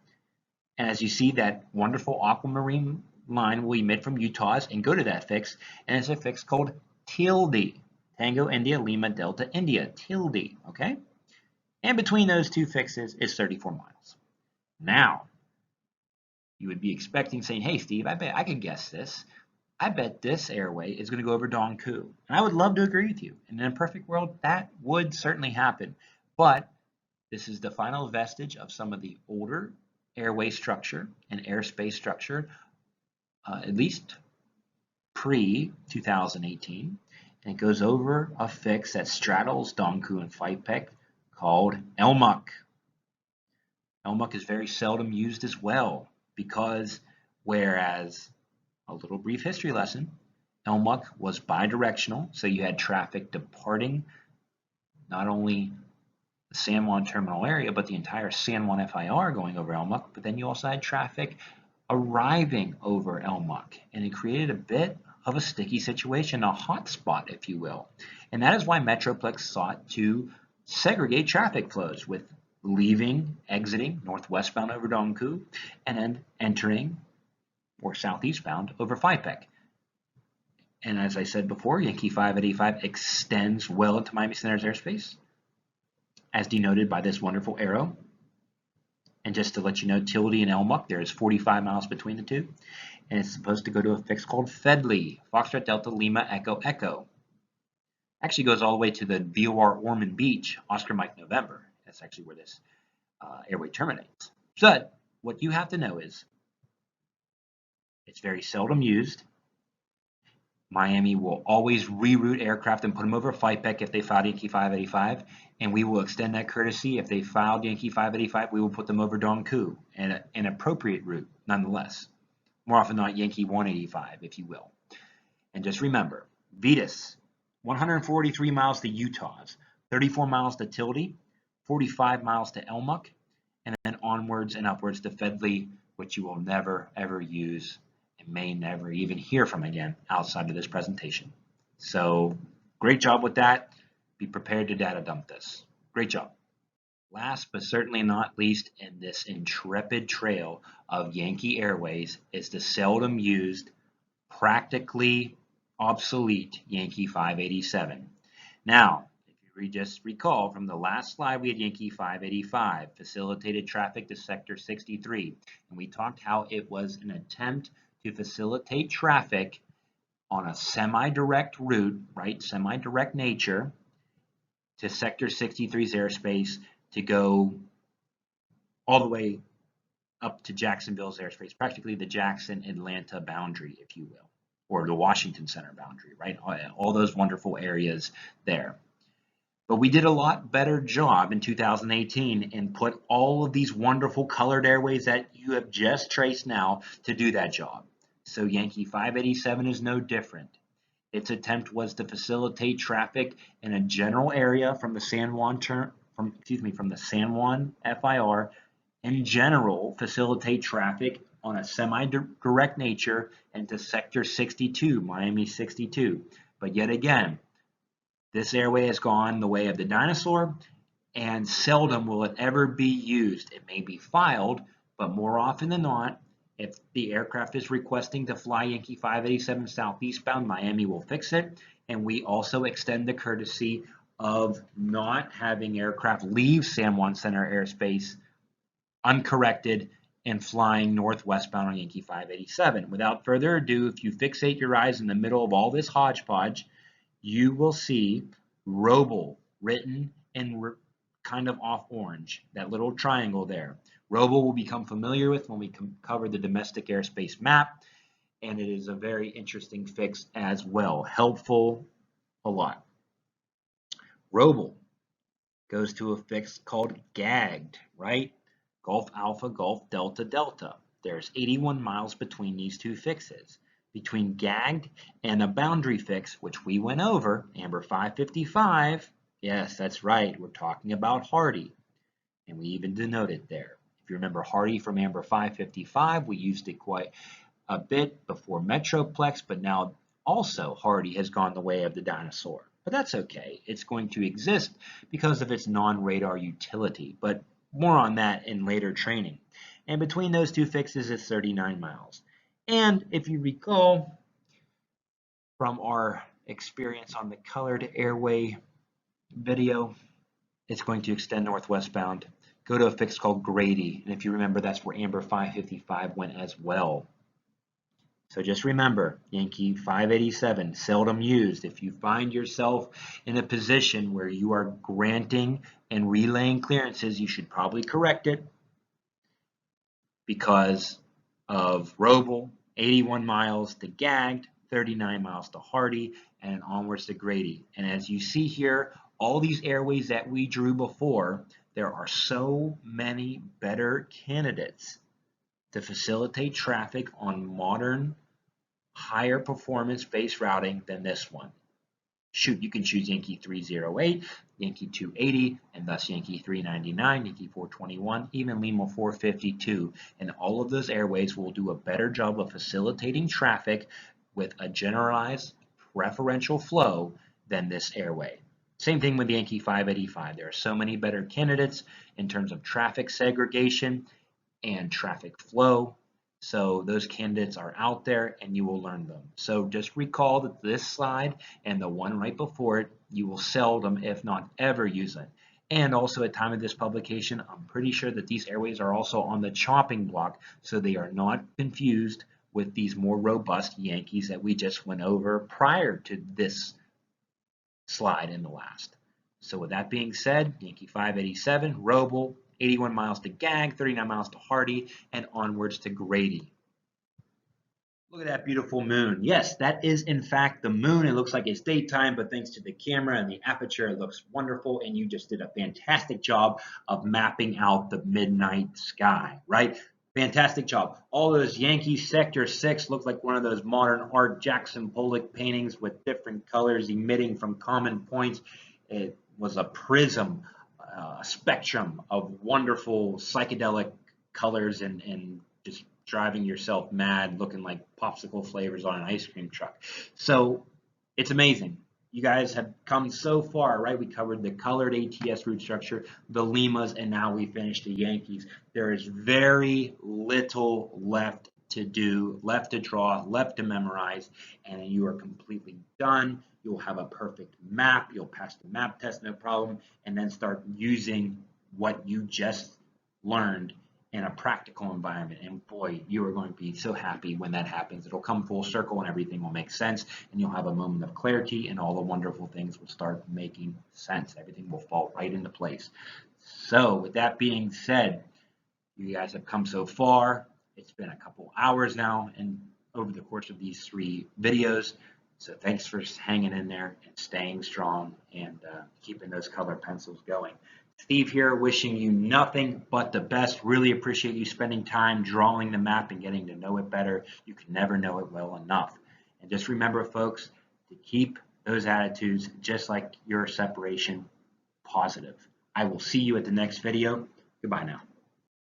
And as you see, that wonderful aquamarine line will emit from Utah's and go to that fix. And it's a fix called Tilde. Tango India Lima Delta India. Tilde. Okay? And between those two fixes is 34 miles. Now, you would be expecting saying, hey, Steve, I bet I could guess this. I bet this airway is going to go over Dongku. And I would love to agree with you. And in a perfect world, that would certainly happen. But this is the final vestige of some of the older airway structure and airspace structure, at least pre-2018. And it goes over a fix that straddles Dongku and Phi-Pek called Elmuk. Elmuk is very seldom used as well because whereas, a little brief history lesson, Elmuk was bidirectional, so you had traffic departing not only the San Juan terminal area, but the entire San Juan FIR going over Elmuk, but then you also had traffic arriving over Elmuk, and it created a bit of a sticky situation, a hot spot, if you will. And that is why Metroplex sought to segregate traffic flows with leaving, exiting northwestbound over Dongku, and then entering or southeastbound over Phi-Pek. And as I said before, Yankee 585 extends well into Miami Center's airspace, as denoted by this wonderful arrow. And just to let you know, Tilde and Elmuk, there is 45 miles between the two. And it's supposed to go to a fix called Fedley, Foxtrot Delta Lima Echo Echo. Actually goes all the way to the VOR Ormond Beach, Oscar Mike November. That's actually where this airway terminates. So what you have to know is it's very seldom used. Miami will always reroute aircraft and put them over Phi-Pek if they filed Yankee 585, and we will extend that courtesy. If they filed Yankee 585, we will put them over Dongku, and an appropriate route nonetheless. More often than not, Yankee 185, if you will. And just remember, Vetus, 143 miles to Utah's, 34 miles to Tilde, 45 miles to Elmuk, and then onwards and upwards to Fedley, which you will never ever use and may never even hear from again outside of this presentation. So great job with that. Be prepared to data dump this. Great job. Last but certainly not least in this intrepid trail of Yankee Airways is the seldom used, practically obsolete Yankee 587. Now, if you just recall from the last slide, we had Yankee 585, facilitated traffic to Sector 63, and we talked how it was an attempt to facilitate traffic on a semi-direct route, right, semi-direct nature, to Sector 63's airspace to go all the way up to Jacksonville's airspace, practically the Jackson-Atlanta boundary, if you will, or the Washington Center boundary, right? All those wonderful areas there. But we did a lot better job in 2018 and put all of these wonderful colored airways that you have just traced now to do that job. So Yankee 587 is no different. Its attempt was to facilitate traffic in a general area from the San Juan from the San Juan FIR, in general, facilitate traffic on a semi-direct nature into Sector 62, Miami 62. But yet again, this airway has gone the way of the dinosaur, and seldom will it ever be used. It may be filed, but more often than not, if the aircraft is requesting to fly Yankee 587 southeastbound, Miami will fix it, and we also extend the courtesy of not having aircraft leave San Juan Center airspace uncorrected and flying northwestbound on Yankee 587. Without further ado, if you fixate your eyes in the middle of all this hodgepodge, you will see Roble written in kind of off orange, that little triangle there. Roble will become familiar with when we cover the domestic airspace map, and it is a very interesting fix as well. Helpful a lot. Roble goes to a fix called gagged, right? Gulf Alpha, Gulf Delta, Delta. There's 81 miles between these two fixes. between gagged and a boundary fix, which we went over, amber 555. Yes, that's right. We're talking about hardy, and we even denote it there. If you remember hardy from amber 555, we used it quite a bit before Metroplex, but now also hardy has gone the way of the dinosaur. But that's okay. It's going to exist because of its non-radar utility, but more on that in later training. And between those two fixes is 39 miles. And if you recall from our experience on the colored airway video, it's going to extend northwestbound. Go to a fix called Grady, and if you remember, that's where amber 555 went as well. So just remember, Yankee 587, seldom used. If you find yourself in a position where you are granting and relaying clearances, you should probably correct it because of Roble, 81 miles to gagged, 39 miles to hardy, and onwards to Grady. And as you see here, all these airways that we drew before, there are so many better candidates to facilitate traffic on modern, higher performance base routing than this one. Shoot, you can choose Yankee 308, Yankee 280, and thus Yankee 399, Yankee 421, even Lima 452. And all of those airways will do a better job of facilitating traffic with a generalized preferential flow than this airway. Same thing with Yankee 585. There are so many better candidates in terms of traffic segregation and traffic flow. So those candidates are out there and you will learn them. So just recall that this slide and the one right before it, you will seldom, if not ever, use it. And also at time of this publication, I'm pretty sure that these airways are also on the chopping block, so they are not confused with these more robust Yankees that we just went over prior to this slide in the last. So with that being said, Yankee 587, Roble, 81 miles to Gag, 39 miles to Hardy, and onwards to Grady. Look at that beautiful moon. Yes, that is in fact the moon. It looks like it's daytime, but thanks to the camera and the aperture, it looks wonderful, and you just did a fantastic job of mapping out the midnight sky, right? Fantastic job. All those Yankee Sector 6 look like one of those modern art Jackson Pollock paintings with different colors emitting from common points. It was a prism, a spectrum of wonderful psychedelic colors and just driving yourself mad looking like popsicle flavors on an ice cream truck. So it's amazing. You guys have come so far, right? We covered the colored ATS route structure, the Limas, and now we finished the Yankees. There is very little left to do, left to draw, left to memorize, and you are completely done. You'll have a perfect map. You'll pass the map test, no problem, and then start using what you just learned in a practical environment. And boy, you are going to be so happy when that happens. It'll come full circle and everything will make sense, and you'll have a moment of clarity and all the wonderful things will start making sense. Everything will fall right into place. So with that being said, you guys have come so far. It's been a couple hours now and over the course of these 3 videos. So thanks for hanging in there and staying strong and keeping those color pencils going. Steve here, wishing you nothing but the best. Really appreciate you spending time drawing the map and getting to know it better. You can never know it well enough. And just remember, folks, to keep those attitudes, just like your separation, positive. I will see you at the next video. Goodbye now.